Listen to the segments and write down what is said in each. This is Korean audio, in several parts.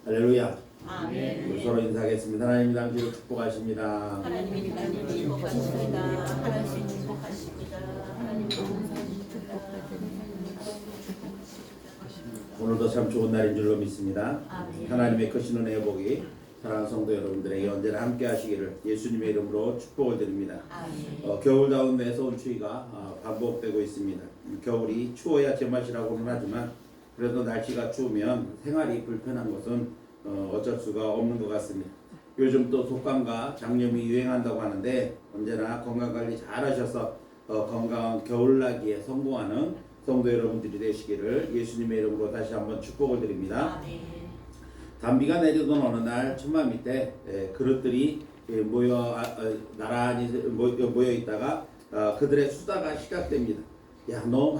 할렐루야. 아멘. 우리 서로 인사하겠습니다. 하나님 당신을 축복하십니다. 하나님이 축복하십니다. 하나님 축복하십니다. 하나님 축복하십니다. 오늘도 참 좋은 날인 줄로 믿습니다. 아멘. 하나님의 크신 은혜의 복이 사랑하는 성도 여러분들에게 언제나 함께 하시기를 예수님의 이름으로 축복을 드립니다. 아멘. 겨울다운 매서운 추위가 반복되고 있습니다. 겨울이 추워야 제맛이라고는 하지만 그래도 날씨가 추우면 생활이 불편한 것은 어쩔 수가 없는 것 같습니다. 요즘 또 독감과 장염이 유행한다고 하는데 언제나 건강관리 잘 하셔서 건강한 겨울나기에 성공하는 성도 여러분들이 되시기를 예수님의 이름으로 다시 한번 축복을 드립니다. 아멘. 단비가 내리던 어느 날 천막 밑에 그릇들이 나란히 모여 있다가 그들의 수다가 시작됩니다. 야, 너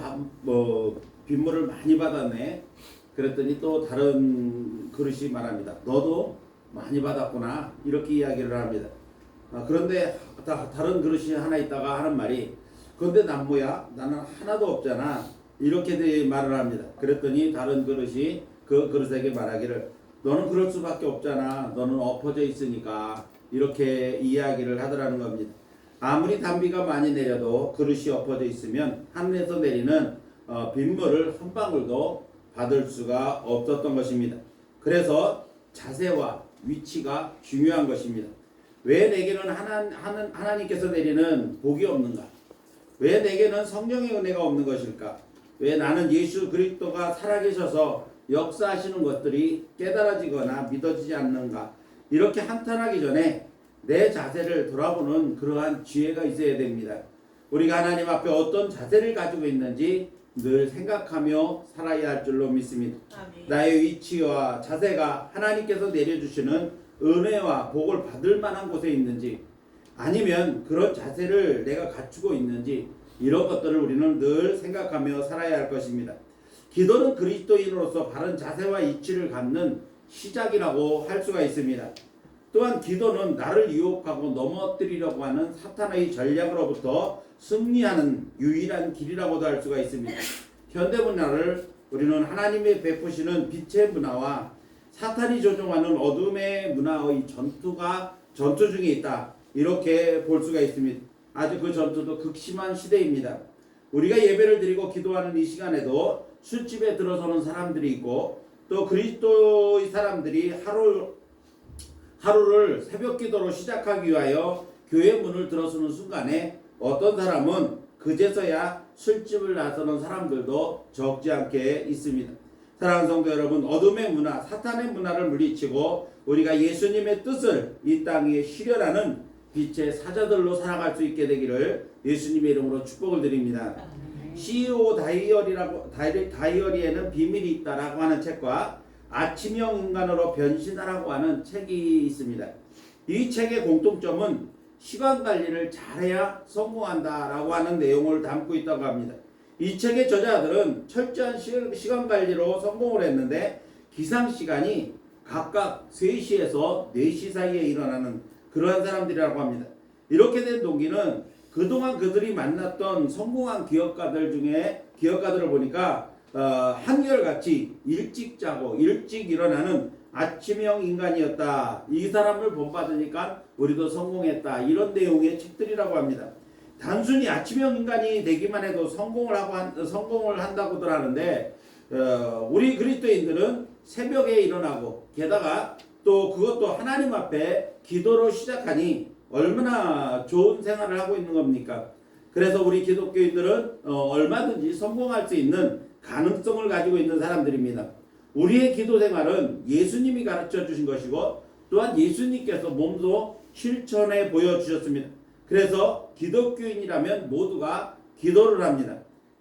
빗물을 많이 받았네. 그랬더니 또 다른 그릇이 말합니다. 너도 많이 받았구나. 이렇게 이야기를 합니다. 그런데 다른 그릇이 하나 있다가 하는 말이 그런데 난 뭐야? 나는 하나도 없잖아. 이렇게 말을 합니다. 그랬더니 다른 그릇이 그 그릇에게 말하기를 너는 그럴 수밖에 없잖아. 너는 엎어져 있으니까. 이렇게 이야기를 하더라는 겁니다. 아무리 단비가 많이 내려도 그릇이 엎어져 있으면 하늘에서 내리는 빗물을 한 방울도 받을 수가 없었던 것입니다. 그래서 자세와 위치가 중요한 것입니다. 왜 내게는 하나님께서 내리는 복이 없는가? 왜 내게는 성령의 은혜가 없는 것일까? 왜 나는 예수 그리스도가 살아계셔서 역사하시는 것들이 깨달아지거나 믿어지지 않는가? 이렇게 한탄하기 전에 내 자세를 돌아보는 그러한 지혜가 있어야 됩니다. 우리가 하나님 앞에 어떤 자세를 가지고 있는지 늘 생각하며 살아야 할 줄로 믿습니다. 아멘. 나의 위치와 자세가 하나님께서 내려주시는 은혜와 복을 받을 만한 곳에 있는지 아니면 그런 자세를 내가 갖추고 있는지 이런 것들을 우리는 늘 생각하며 살아야 할 것입니다. 기도는 그리스도인으로서 바른 자세와 이치를 갖는 시작이라고 할 수가 있습니다. 또한 기도는 나를 유혹하고 넘어뜨리려고 하는 사탄의 전략으로부터 승리하는 유일한 길이라고도 할 수가 있습니다. 현대문화를 우리는 하나님의 베푸시는 빛의 문화와 사탄이 조종하는 어둠의 문화의 전투 중에 있다. 이렇게 볼 수가 있습니다. 아주 그 전투도 극심한 시대입니다. 우리가 예배를 드리고 기도하는 이 시간에도 술집에 들어서는 사람들이 있고 또 그리스도의 사람들이 하루를 새벽 기도로 시작하기 위하여 교회 문을 들어서는 순간에 어떤 사람은 그제서야 술집을 나서는 사람들도 적지 않게 있습니다. 사랑하는 성도 여러분, 어둠의 문화, 사탄의 문화를 물리치고 우리가 예수님의 뜻을 이 땅에 실현하는 빛의 사자들로 살아갈 수 있게 되기를 예수님의 이름으로 축복을 드립니다. CEO 다이어리에는 비밀이 있다라고 하는 책과 아침형 인간으로 변신하라고 하는 책이 있습니다. 이 책의 공통점은 시간 관리를 잘해야 성공한다라고 하는 내용을 담고 있다고 합니다. 이 책의 저자들은 철저한 시간 관리로 성공을 했는데 기상 시간이 각각 3시에서 4시 사이에 일어나는 그러한 사람들이라고 합니다. 이렇게 된 동기는 그동안 그들이 만났던 성공한 기업가들을 보니까 한결같이 일찍 자고 일찍 일어나는 아침형 인간이었다. 이 사람을 본받으니까 우리도 성공했다. 이런 내용의 책들이라고 합니다. 단순히 아침형 인간이 되기만 해도 성공을 한다고들 하는데 우리 그리스도인들은 새벽에 일어나고 게다가 또 그것도 하나님 앞에 기도로 시작하니 얼마나 좋은 생활을 하고 있는 겁니까? 그래서 우리 기독교인들은 얼마든지 성공할 수 있는 가능성을 가지고 있는 사람들입니다. 우리의 기도 생활은 예수님이 가르쳐 주신 것이고 또한 예수님께서 몸소 실천해 보여주셨습니다. 그래서 기독교인이라면 모두가 기도를 합니다.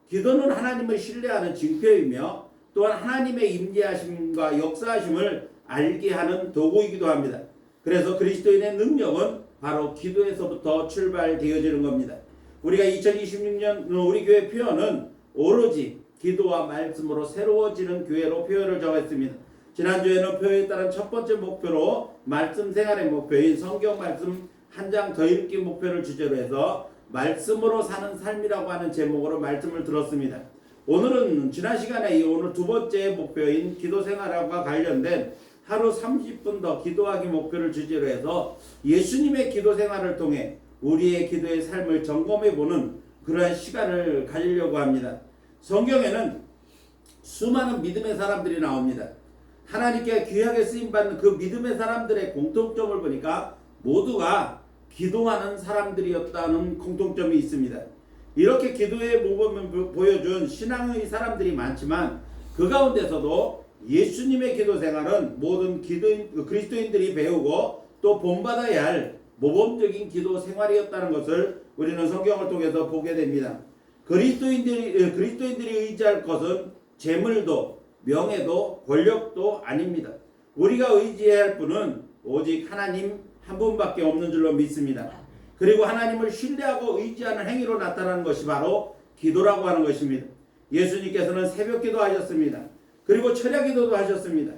기도는 하나님을 신뢰하는 징표이며 또한 하나님의 임재하심과 역사하심을 알게 하는 도구이기도 합니다. 그래서 그리스도인의 능력은 바로 기도에서부터 출발되어지는 겁니다. 우리가 2026년 우리 교회 표현은 오로지 기도와 말씀으로 새로워지는 교회로 표현을 정했습니다. 지난주에는 표에 따른 첫 번째 목표로 말씀 생활의 목표인 성경 말씀 한 장 더 읽기 목표를 주제로 해서 말씀으로 사는 삶이라고 하는 제목으로 말씀을 들었습니다. 오늘은 지난 시간에 오늘 두 번째 목표인 기도 생활과 관련된 하루 30분 더 기도하기 목표를 주제로 해서 예수님의 기도 생활을 통해 우리의 기도의 삶을 점검해보는 그러한 시간을 가지려고 합니다. 성경에는 수많은 믿음의 사람들이 나옵니다. 하나님께 귀하게 쓰임받는 그 믿음의 사람들의 공통점을 보니까 모두가 기도하는 사람들이었다는 공통점이 있습니다. 이렇게 기도의 모범을 보여준 신앙의 사람들이 많지만 그 가운데서도 예수님의 기도 생활은 모든 그리스도인들이 배우고 또 본받아야 할 모범적인 기도 생활이었다는 것을 우리는 성경을 통해서 보게 됩니다. 그리스도인들이 의지할 것은 재물도 명예도 권력도 아닙니다. 우리가 의지해야 할 분은 오직 하나님 한 분밖에 없는 줄로 믿습니다. 그리고 하나님을 신뢰하고 의지하는 행위로 나타나는 것이 바로 기도라고 하는 것입니다. 예수님께서는 새벽 기도하셨습니다. 그리고 철야 기도도 하셨습니다.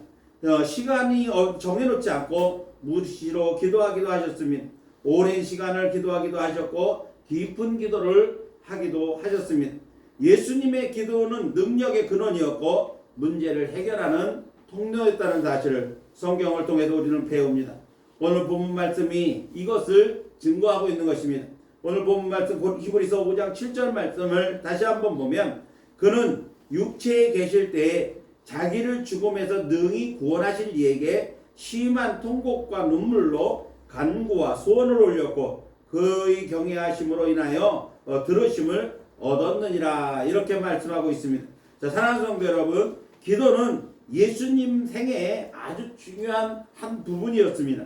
시간이 정해놓지 않고 무시로 기도하기도 하셨습니다. 오랜 시간을 기도하기도 하셨고 깊은 기도를 하기도 하셨습니다. 예수님의 기도는 능력의 근원이었고 문제를 해결하는 통로였다는 사실을 성경을 통해서 우리는 배웁니다. 오늘 본문 말씀이 이것을 증거하고 있는 것입니다. 오늘 본문 말씀 히브리서 5장 7절 말씀을 다시 한번 보면 그는 육체에 계실 때에 자기를 죽음에서 능히 구원하실 이에게 심한 통곡과 눈물로 간구와 소원을 올렸고 그의 경외하심으로 인하여 들으심을 얻었느니라 이렇게 말씀하고 있습니다. 자, 사랑하는 성도 여러분, 기도는 예수님 생애의 아주 중요한 한 부분이었습니다.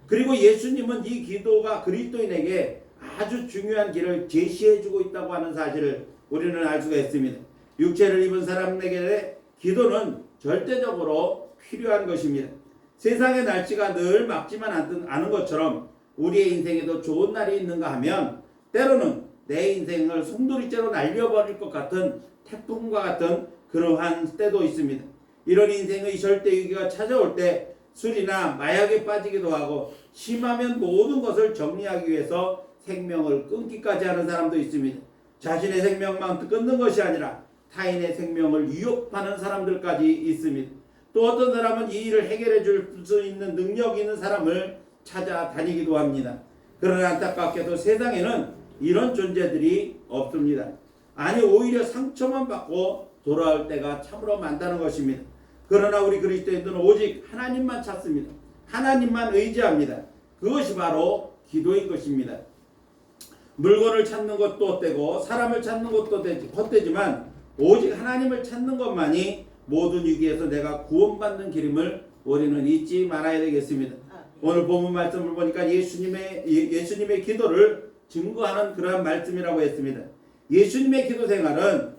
그리고 예수님은 이 기도가 그리스도인에게 아주 중요한 길을 제시해주고 있다고 하는 사실을 우리는 알 수가 있습니다. 육체를 입은 사람에게 기도는 절대적으로 필요한 것입니다. 세상의 날씨가 늘 막지만 않은 것처럼 우리의 인생에도 좋은 날이 있는가 하면 때로는 내 인생을 송두리째로 날려버릴 것 같은 태풍과 같은 그러한 때도 있습니다. 이런 인생의 절대 위기가 찾아올 때 술이나 마약에 빠지기도 하고 심하면 모든 것을 정리하기 위해서 생명을 끊기까지 하는 사람도 있습니다. 자신의 생명만 끊는 것이 아니라 타인의 생명을 위협하는 사람들까지 있습니다. 또 어떤 사람은 이 일을 해결해 줄 수 있는 능력 있는 사람을 찾아다니기도 합니다. 그러나 안타깝게도 세상에는 이런 존재들이 없습니다. 아니 오히려 상처만 받고 돌아올 때가 참으로 많다는 것입니다. 그러나 우리 그리스도인들은 오직 하나님만 찾습니다. 하나님만 의지합니다. 그것이 바로 기도인 것입니다. 물건을 찾는 것도 헛되고 사람을 찾는 것도 헛되지만 오직 하나님을 찾는 것만이 모든 위기에서 내가 구원받는 길임을 우리는 잊지 말아야 되겠습니다. 오늘 본문 말씀을 보니까 예수님의 기도를 증거하는 그러한 말씀이라고 했습니다. 예수님의 기도 생활을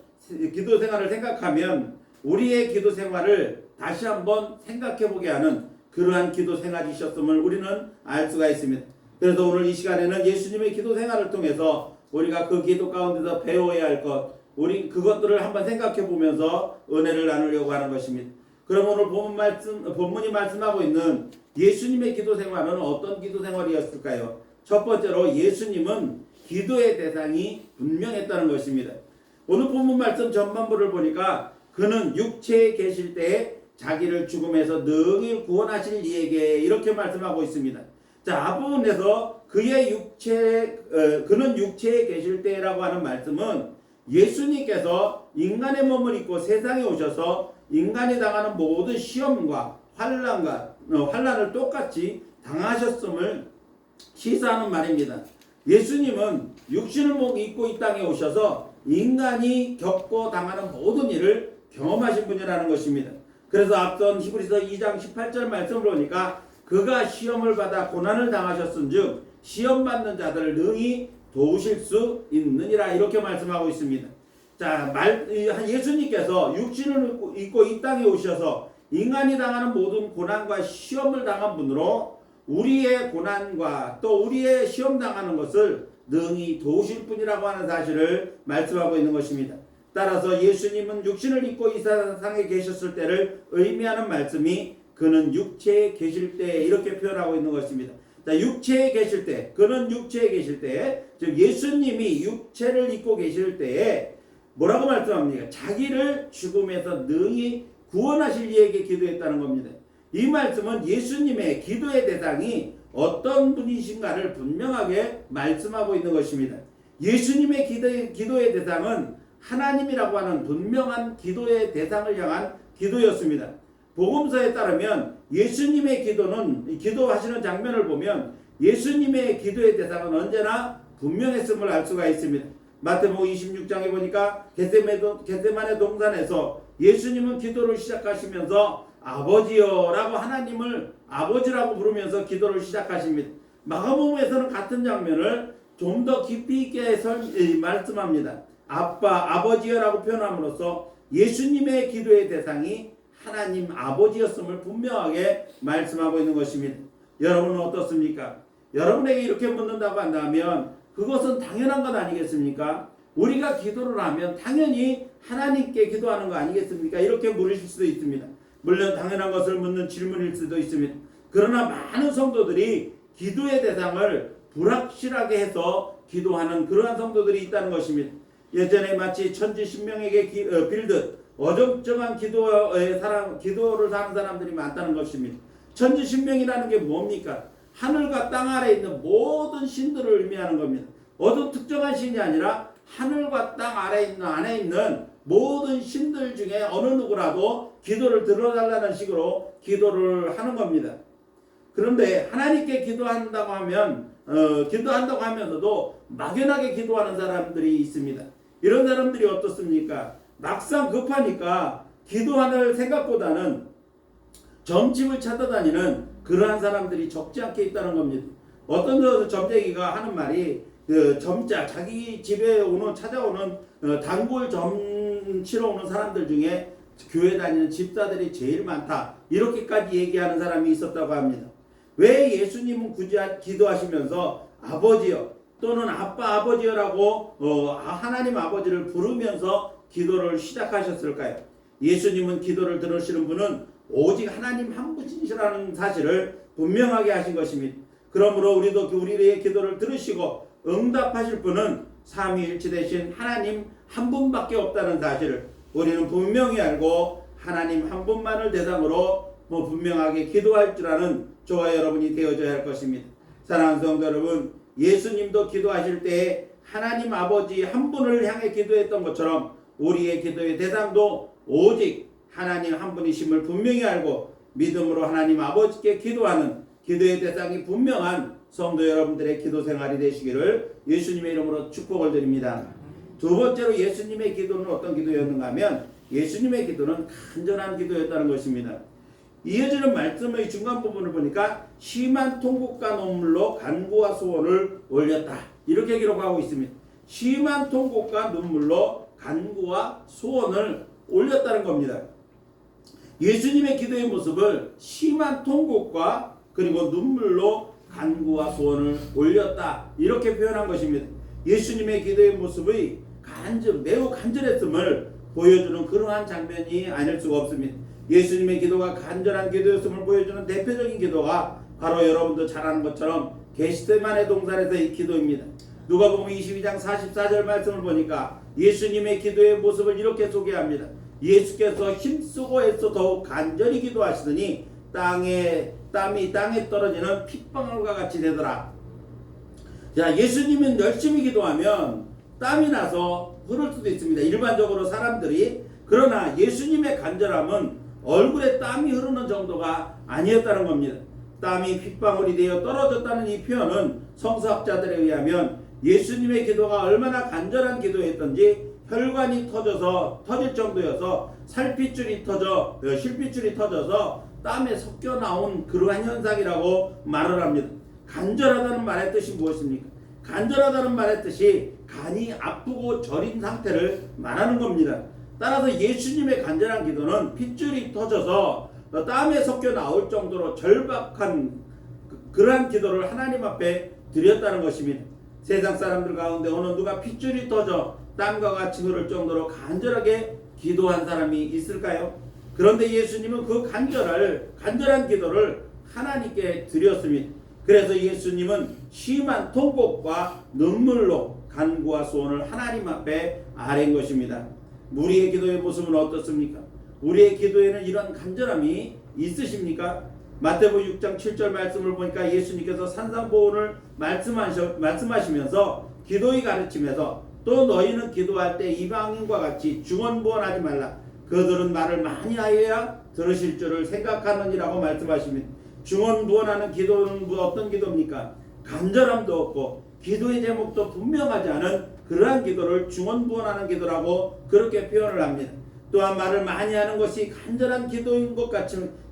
생각하면 우리의 기도 생활을 다시 한번 생각해 보게 하는 그러한 기도 생활이셨음을 우리는 알 수가 있습니다. 그래서 오늘 이 시간에는 예수님의 기도 생활을 통해서 우리가 그 기도 가운데서 배워야 할 것, 우리 그것들을 한번 생각해 보면서 은혜를 나누려고 하는 것입니다. 그럼 오늘 본문이 말씀하고 있는 예수님의 기도 생활은 어떤 기도 생활이었을까요? 첫 번째로 예수님은 기도의 대상이 분명했다는 것입니다. 오늘 본문 말씀 전반부를 보니까 그는 육체에 계실 때에 자기를 죽음에서 능히 구원하실 이에게 이렇게 말씀하고 있습니다. 자, 앞부분에서 그는 육체에 계실 때라고 하는 말씀은 예수님께서 인간의 몸을 입고 세상에 오셔서 인간이 당하는 모든 시험과 환난을 똑같이 당하셨음을 시사하는 말입니다. 예수님은 육신을 입고 이 땅에 오셔서 인간이 겪고 당하는 모든 일을 경험하신 분이라는 것입니다. 그래서 앞선 히브리서 2장 18절 말씀을 보니까 그가 시험을 받아 고난을 당하셨은즉 시험 받는 자들을 능히 도우실 수 있느니라 이렇게 말씀하고 있습니다. 자, 예수님께서 육신을 입고 이 땅에 오셔서 인간이 당하는 모든 고난과 시험을 당한 분으로 우리의 고난과 또 우리의 시험 당하는 것을 능히 도우실 분이라고 하는 사실을 말씀하고 있는 것입니다. 따라서 예수님은 육신을 입고 이 세상에 계셨을 때를 의미하는 말씀이 그는 육체에 계실 때 이렇게 표현하고 있는 것입니다. 자, 육체에 계실 때, 그는 육체에 계실 때, 즉 예수님이 육체를 입고 계실 때에 뭐라고 말씀합니까? 자기를 죽음에서 능히 구원하실 이에게 기도했다는 겁니다. 이 말씀은 예수님의 기도의 대상이 어떤 분이신가를 분명하게 말씀하고 있는 것입니다. 예수님의 기도의 대상은 하나님이라고 하는 분명한 기도의 대상을 향한 기도였습니다. 복음서에 따르면 예수님의 기도하시는 장면을 보면 예수님의 기도의 대상은 언제나 분명했음을 알 수가 있습니다. 마태복음 26장에 보니까 겟세마네 동산에서 예수님은 기도를 시작하시면서 아버지여라고 하나님을 아버지라고 부르면서 기도를 시작하십니다. 마가복음에서는 같은 장면을 좀 더 깊이 있게 말씀합니다. 아버지여라고 표현함으로써 예수님의 기도의 대상이 하나님 아버지였음을 분명하게 말씀하고 있는 것입니다. 여러분은 어떻습니까? 여러분에게 이렇게 묻는다고 한다면 그것은 당연한 것 아니겠습니까? 우리가 기도를 하면 당연히 하나님께 기도하는 거 아니겠습니까? 이렇게 물으실 수도 있습니다. 물론 당연한 것을 묻는 질문일 수도 있습니다. 그러나 많은 성도들이 기도의 대상을 불확실하게 해서 기도하는 그러한 성도들이 있다는 것입니다. 예전에 마치 천지신명에게 빌듯 어정쩡한 기도를 하는 사람들이 많다는 것입니다. 천지신명이라는 게 뭡니까? 하늘과 땅 아래에 있는 모든 신들을 의미하는 겁니다. 어떤 특정한 신이 아니라 하늘과 땅 안에 있는 모든 신들 중에 어느 누구라도 기도를 들어달라는 식으로 기도를 하는 겁니다. 그런데 하나님께 기도한다고 하면서도 막연하게 기도하는 사람들이 있습니다. 이런 사람들이 어떻습니까? 막상 급하니까 기도하는 생각보다는 점집을 찾아다니는 그러한 사람들이 적지 않게 있다는 겁니다. 어떤 점쟁이가 하는 말이 자기 집에 찾아오는 단골 점 치러 오는 사람들 중에 교회 다니는 집사들이 제일 많다. 이렇게까지 얘기하는 사람이 있었다고 합니다. 왜 예수님은 굳이 기도하시면서 아버지여 또는 아버지여라고 하나님 아버지를 부르면서 기도를 시작하셨을까요? 예수님은 기도를 들으시는 분은 오직 하나님 한 분이시라는 사실을 분명하게 하신 것입니다. 그러므로 우리도 우리의 기도를 들으시고 응답하실 분은 삼위일체 되신 하나님 한 분밖에 없다는 사실을 우리는 분명히 알고 하나님 한 분만을 대상으로 분명하게 기도할 줄 아는 저와 여러분이 되어져야 할 것입니다. 사랑하는 성도 여러분, 예수님도 기도하실 때 하나님 아버지 한 분을 향해 기도했던 것처럼 우리의 기도의 대상도 오직 하나님 한 분이심을 분명히 알고 믿음으로 하나님 아버지께 기도하는 기도의 대상이 분명한 성도 여러분들의 기도 생활이 되시기를 예수님의 이름으로 축복을 드립니다. 두 번째로 예수님의 기도는 어떤 기도였는가 하면 예수님의 기도는 간절한 기도였다는 것입니다. 이어지는 말씀의 중간 부분을 보니까 심한 통곡과 눈물로 간구와 소원을 올렸다. 이렇게 기록하고 있습니다. 심한 통곡과 눈물로 간구와 소원을 올렸다는 겁니다. 예수님의 기도의 모습을 심한 통곡과 그리고 눈물로 간구와 소원을 올렸다. 이렇게 표현한 것입니다. 예수님의 기도의 모습의 매우 간절했음을 보여주는 그러한 장면이 아닐 수가 없습니다. 예수님의 기도가 간절한 기도였음을 보여주는 대표적인 기도가 바로 여러분도 잘 아는 것처럼 겟세마네 동산에서의 기도입니다. 누가복음 22장 44절 말씀을 보니까 예수님의 기도의 모습을 이렇게 소개합니다. 예수께서 힘쓰고 애써 더욱 간절히 기도하시더니 땀이 땅에 떨어지는 핏방울과 같이 되더라. 자, 예수님은 열심히 기도하면 땀이 나서 흐를 수도 있습니다. 일반적으로 사람들이. 그러나 예수님의 간절함은 얼굴에 땀이 흐르는 정도가 아니었다는 겁니다. 땀이 핏방울이 되어 떨어졌다는 이 표현은 성서학자들에 의하면 예수님의 기도가 얼마나 간절한 기도였던지 혈관이 터질 정도여서 실핏줄이 터져서 땀에 섞여 나온 그러한 현상이라고 말을 합니다. 간절하다는 말의 뜻이 무엇입니까? 간절하다는 말의 뜻이 간이 아프고 저린 상태를 말하는 겁니다. 따라서 예수님의 간절한 기도는 핏줄이 터져서 땀에 섞여 나올 정도로 절박한 그러한 기도를 하나님 앞에 드렸다는 것입니다. 세상 사람들 가운데 어느 누가 핏줄이 터져 땀과 같이 흐를 정도로 간절하게 기도한 사람이 있을까요? 그런데 예수님은 그 간절한 기도를 하나님께 드렸습니다. 그래서 예수님은 심한 통곡과 눈물로 간구와 소원을 하나님 앞에 아뢰인 것입니다. 우리의 기도의 모습은 어떻습니까? 우리의 기도에는 이런 간절함이 있으십니까? 마태복음 6장 7절 말씀을 보니까 예수님께서 산상보훈을 말씀하시면서 기도의 가르침에서 또 너희는 기도할 때 이방인과 같이 중언부언하지 말라. 그들은 말을 많이 하여야 들으실 줄을 생각하느니라고 말씀하십니다. 중언부언하는 기도는 어떤 기도입니까? 간절함도 없고 기도의 제목도 분명하지 않은 그러한 기도를 중언부언하는 기도라고 그렇게 표현을 합니다. 또한 말을 많이 하는 것이 간절한 기도인 것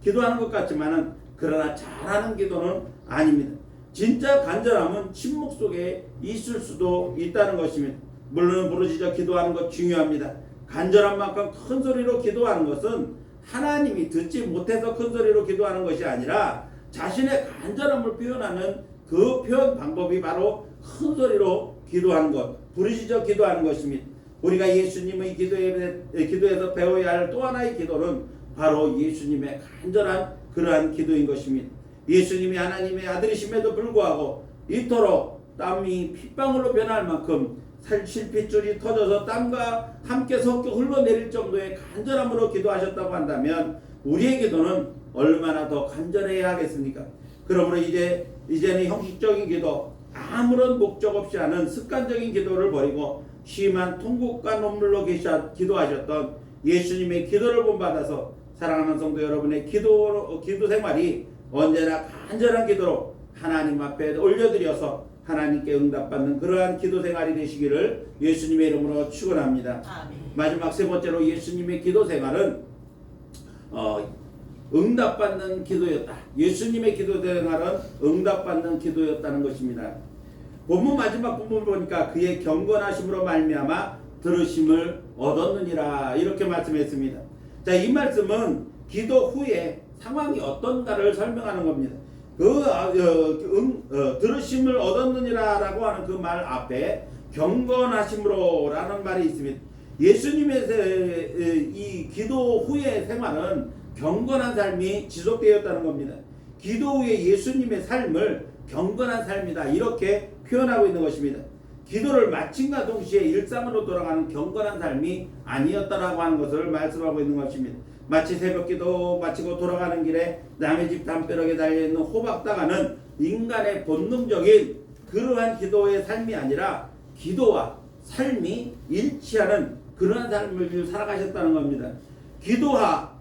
기도하는 것 같지만은 그러나 잘하는 기도는 아닙니다. 진짜 간절함은 침묵 속에 있을 수도 있다는 것입니다. 물론 부르짖어 기도하는 것 중요합니다. 간절한 만큼 큰 소리로 기도하는 것은 하나님이 듣지 못해서 큰 소리로 기도하는 것이 아니라 자신의 간절함을 표현하는 그 표현 방법이 바로 큰 소리로 기도하는 것, 부르짖어 기도하는 것입니다. 우리가 예수님의 기도에서 배워야 할 또 하나의 기도는 바로 예수님의 간절한 그러한 기도인 것입니다. 예수님이 하나님의 아들이심에도 불구하고 이토록 땀이 핏방울로 변할 만큼 실핏줄이 터져서 땀과 함께 섞여 흘러내릴 정도의 간절함으로 기도하셨다고 한다면 우리의 기도는 얼마나 더 간절해야 하겠습니까? 그러므로 이제는 형식적인 기도, 아무런 목적 없이 하는 습관적인 기도를 버리고 심한 통곡과 눈물로 기도하셨던 예수님의 기도를 본받아서 사랑하는 성도 여러분의 기도 생활이 언제나 간절한 기도로 하나님 앞에 올려드려서 하나님께 응답받는 그러한 기도 생활이 되시기를 예수님의 이름으로 축원합니다. 마지막 세 번째로 예수님의 기도 생활은 응답받는 기도였다. 예수님의 기도 생활은 응답받는 기도였다는 것입니다. 본문 마지막 부분을 보니까 그의 경건하심으로 말미암아 들으심을 얻었느니라 이렇게 말씀했습니다. 자, 이 말씀은 기도 후에 상황이 어떤가를 설명하는 겁니다. 들으심을 얻었느니라라고 하는 그 말 앞에 경건하심으로라는 말이 있습니다. 예수님의 이 기도 후의 생활은 경건한 삶이 지속되었다는 겁니다. 기도 후에 예수님의 삶을 경건한 삶이다 이렇게 표현하고 있는 것입니다. 기도를 마침과 동시에 일상으로 돌아가는 경건한 삶이 아니었다라고 하는 것을 말씀하고 있는 것입니다. 마치 새벽기도 마치고 돌아가는 길에 남의 집 담벼락에 달려있는 호박다가는 인간의 본능적인 그러한 기도의 삶이 아니라 기도와 삶이 일치하는 그러한 삶을 살아가셨다는 겁니다. 기도와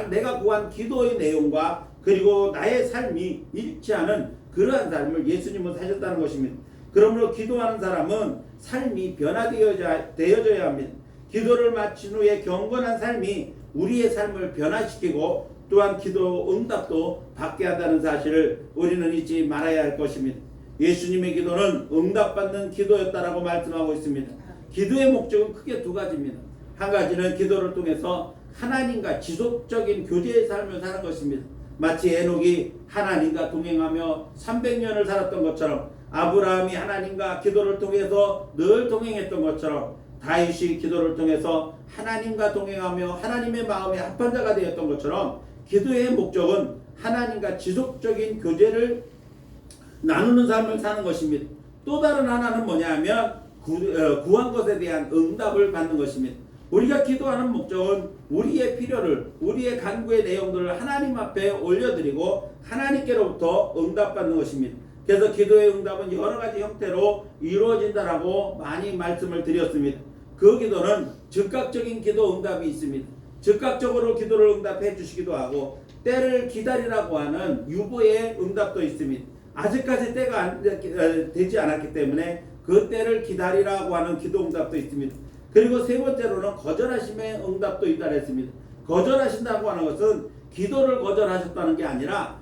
내가 구한 기도의 내용과 그리고 나의 삶이 일치하는 그러한 삶을 예수님은 사셨다는 것입니다. 그러므로 기도하는 사람은 삶이 변화되어져야 합니다. 기도를 마친 후에 경건한 삶이 우리의 삶을 변화시키고 또한 기도 응답도 받게 한다는 사실을 우리는 잊지 말아야 할 것입니다. 예수님의 기도는 응답받는 기도였다라고 말씀하고 있습니다. 기도의 목적은 크게 두 가지입니다. 한 가지는 기도를 통해서 하나님과 지속적인 교제의 삶을 사는 것입니다. 마치 에녹이 하나님과 동행하며 300년을 살았던 것처럼 아브라함이 하나님과 기도를 통해서 늘 동행했던 것처럼 다윗이 기도를 통해서 하나님과 동행하며 하나님의 마음에 합한 자가 되었던 것처럼 기도의 목적은 하나님과 지속적인 교제를 나누는 삶을 사는 것입니다. 또 다른 하나는 뭐냐 하면 구한 것에 대한 응답을 받는 것입니다. 우리가 기도하는 목적은 우리의 필요를, 우리의 간구의 내용들을 하나님 앞에 올려드리고 하나님께로부터 응답받는 것입니다. 그래서 기도의 응답은 여러 가지 형태로 이루어진다라고 많이 말씀을 드렸습니다. 그 기도는 즉각적인 기도 응답이 있습니다. 즉각적으로 기도를 응답해 주시기도 하고 때를 기다리라고 하는 유보의 응답도 있습니다. 아직까지 때가 되지 않았기 때문에 그 때를 기다리라고 하는 기도 응답도 있습니다. 그리고 세 번째로는 거절하심의 응답도 있다 했습니다. 거절하신다고 하는 것은 기도를 거절하셨다는 게 아니라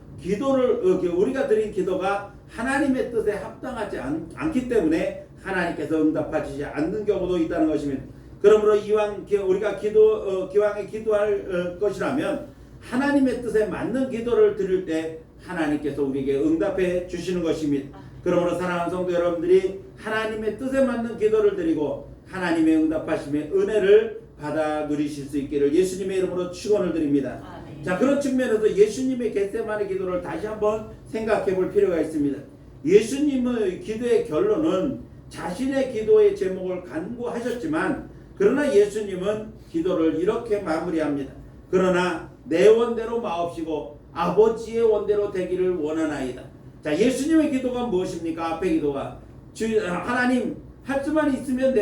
우리가 드린 기도가 하나님의 뜻에 합당하지 않기 때문에 하나님께서 응답하시지 않는 경우도 있다는 것입니다. 그러므로 이왕 우리가 기왕에 기도할 것이라면 하나님의 뜻에 맞는 기도를 드릴 때 하나님께서 우리에게 응답해 주시는 것입니다. 그러므로 사랑하는 성도 여러분들이 하나님의 뜻에 맞는 기도를 드리고 하나님의 응답하심의 은혜를 받아 누리실 수 있기를 예수님의 이름으로 축원을 드립니다. 아멘. 자, 그런 측면에서 예수님의 겟세마네 기도를 다시 한번 생각해 볼 필요가 있습니다. 예수님의 기도의 결론은 자신의 기도의 제목을 간구하셨지만 그러나 예수님은 기도를 이렇게 마무리합니다. 그러나 내 원대로 마옵시고 아버지의 원대로 되기를 원하나이다. 자, 예수님의 기도가 무엇입니까? 앞에 기도가 하나님 할 수만 있으면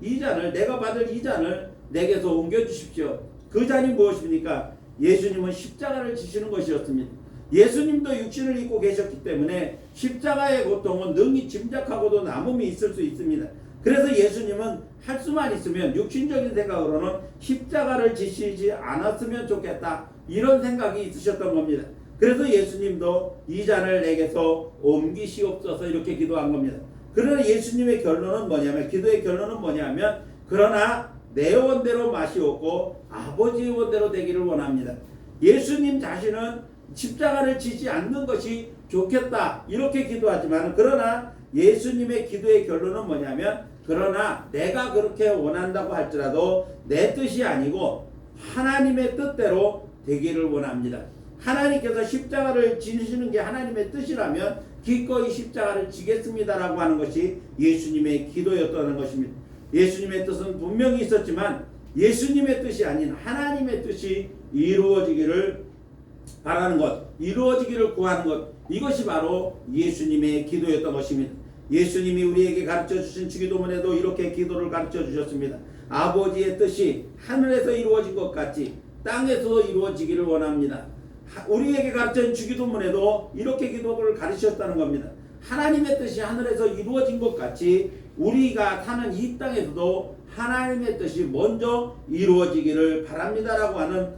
이 잔을 내가 받을 이 잔을 내게서 옮겨주십시오. 그 잔이 무엇입니까? 예수님은 십자가를 지시는 것이었습니다. 예수님도 육신을 입고 계셨기 때문에 십자가의 고통은 능히 짐작하고도 남음이 있을 수 있습니다. 그래서 예수님은 할 수만 있으면 육신적인 생각으로는 십자가를 지시지 않았으면 좋겠다, 이런 생각이 있으셨던 겁니다. 그래서 예수님도 이 잔을 내게서 옮기시옵소서 이렇게 기도한 겁니다. 그러나 예수님의 결론은 뭐냐면, 기도의 결론은 뭐냐면, 그러나 내 원대로 마시옵고 아버지의 원대로 되기를 원합니다. 예수님 자신은 십자가를 지지 않는 것이 좋겠다 이렇게 기도하지만, 그러나 예수님의 기도의 결론은 뭐냐면, 그러나 내가 그렇게 원한다고 할지라도 내 뜻이 아니고 하나님의 뜻대로 되기를 원합니다. 하나님께서 십자가를 지시는 게 하나님의 뜻이라면 기꺼이 십자가를 지겠습니다라고 하는 것이 예수님의 기도였다는 것입니다. 예수님의 뜻은 분명히 있었지만 예수님의 뜻이 아닌 하나님의 뜻이 이루어지기를 바라는 것, 이루어지기를 구하는 것, 이것이 바로 예수님의 기도였던 것입니다. 예수님이 우리에게 가르쳐 주신 주기도문에도 이렇게 기도를 가르쳐 주셨습니다. 아버지의 뜻이 하늘에서 이루어진 것 같이 땅에서도 이루어지기를 원합니다. 우리에게 가르쳐준 주기도문에도 이렇게 기도를 가르치셨다는 겁니다. 하나님의 뜻이 하늘에서 이루어진 것 같이 우리가 사는 이 땅에서도 하나님의 뜻이 먼저 이루어지기를 바랍니다라고 하는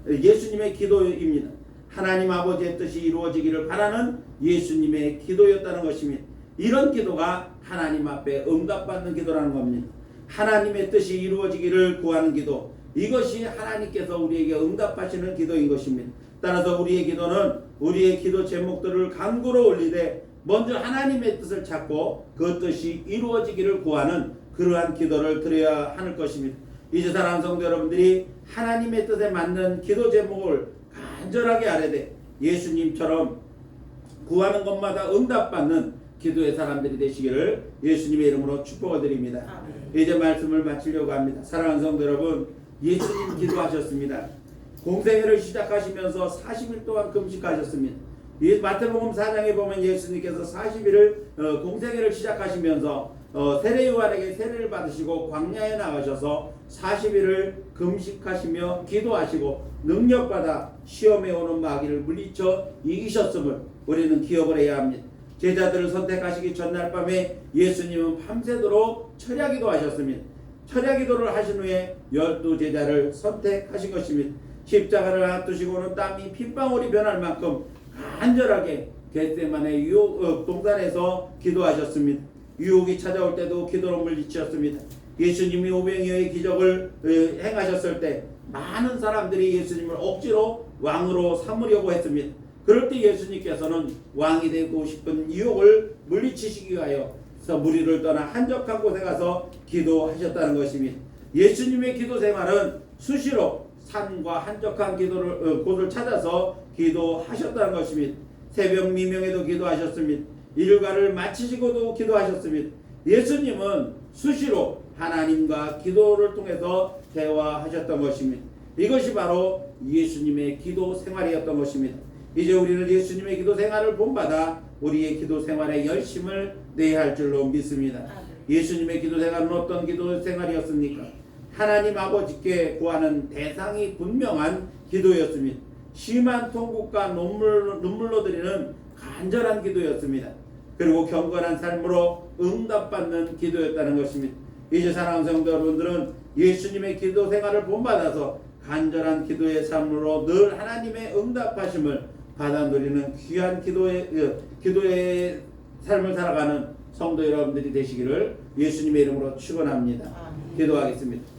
예수님의 기도입니다. 하나님 아버지의 뜻이 이루어지기를 바라는 예수님의 기도였다는 것입니다. 이런 기도가 하나님 앞에 응답받는 기도라는 겁니다. 하나님의 뜻이 이루어지기를 구하는 기도, 이것이 하나님께서 우리에게 응답하시는 기도인 것입니다. 따라서 우리의 기도는 우리의 기도 제목들을 간구로 올리되 먼저 하나님의 뜻을 찾고 그 뜻이 이루어지기를 구하는 그러한 기도를 드려야 하는 것입니다. 이제 사랑하는 성도 여러분들이 하나님의 뜻에 맞는 기도 제목을 간절하게 아뢰되 예수님처럼 구하는 것마다 응답받는 기도의 사람들이 되시기를 예수님의 이름으로 축복을 드립니다. 이제 말씀을 마치려고 합니다. 사랑하는 성도 여러분, 예수님 기도하셨습니다. 공생애를 시작하시면서 40일 동안 금식하셨습니다. 마태복음 4장에 보면 예수님께서 40일을 공생애를 시작하시면서 세례 요한에게 세례를 받으시고 광야에 나가셔서 40일을 금식하시며 기도하시고 능력받아 시험에 오는 마귀를 물리쳐 이기셨음을 우리는 기억을 해야 합니다. 제자들을 선택하시기 전날 밤에 예수님은 밤새도록 철야기도 하셨습니다. 철야기도를 하신 후에 12제자를 선택하신 것입니다. 십자가를 앞두시고는 땀이 핏방울이 변할 만큼 간절하게 겟세마네 동산에서 기도하셨습니다. 유혹이 찾아올 때도 기도로 물리치셨습니다. 예수님이 오병이어의 기적을 행하셨을 때 많은 사람들이 예수님을 억지로 왕으로 삼으려고 했습니다. 그럴 때 예수님께서는 왕이 되고 싶은 유혹을 물리치시기 위하여 무리를 떠나 한적한 곳에 가서 기도하셨다는 것입니다. 예수님의 기도 생활은 수시로 산과 한적한 곳을 찾아서 기도하셨다는 것입니다. 새벽 미명에도 기도하셨습니다. 일과를 마치시고도 기도하셨습니다. 예수님은 수시로 하나님과 기도를 통해서 대화하셨던 것입니다. 이것이 바로 예수님의 기도 생활이었던 것입니다. 이제 우리는 예수님의 기도 생활을 본받아 우리의 기도 생활에 열심을 내야 할 줄로 믿습니다. 예수님의 기도 생활은 어떤 기도 생활이었습니까? 하나님 아버지께 구하는 대상이 분명한 기도였습니다. 심한 통곡과 눈물로 드리는 간절한 기도였습니다. 그리고 경건한 삶으로 응답받는 기도였다는 것입니다. 이제 사랑하는 성도 여러분들은 예수님의 기도 생활을 본받아서 간절한 기도의 삶으로 늘 하나님의 응답하심을 받아 누리는 귀한 기도의 삶을 살아가는 성도 여러분들이 되시기를 예수님의 이름으로 축원합니다. 기도하겠습니다.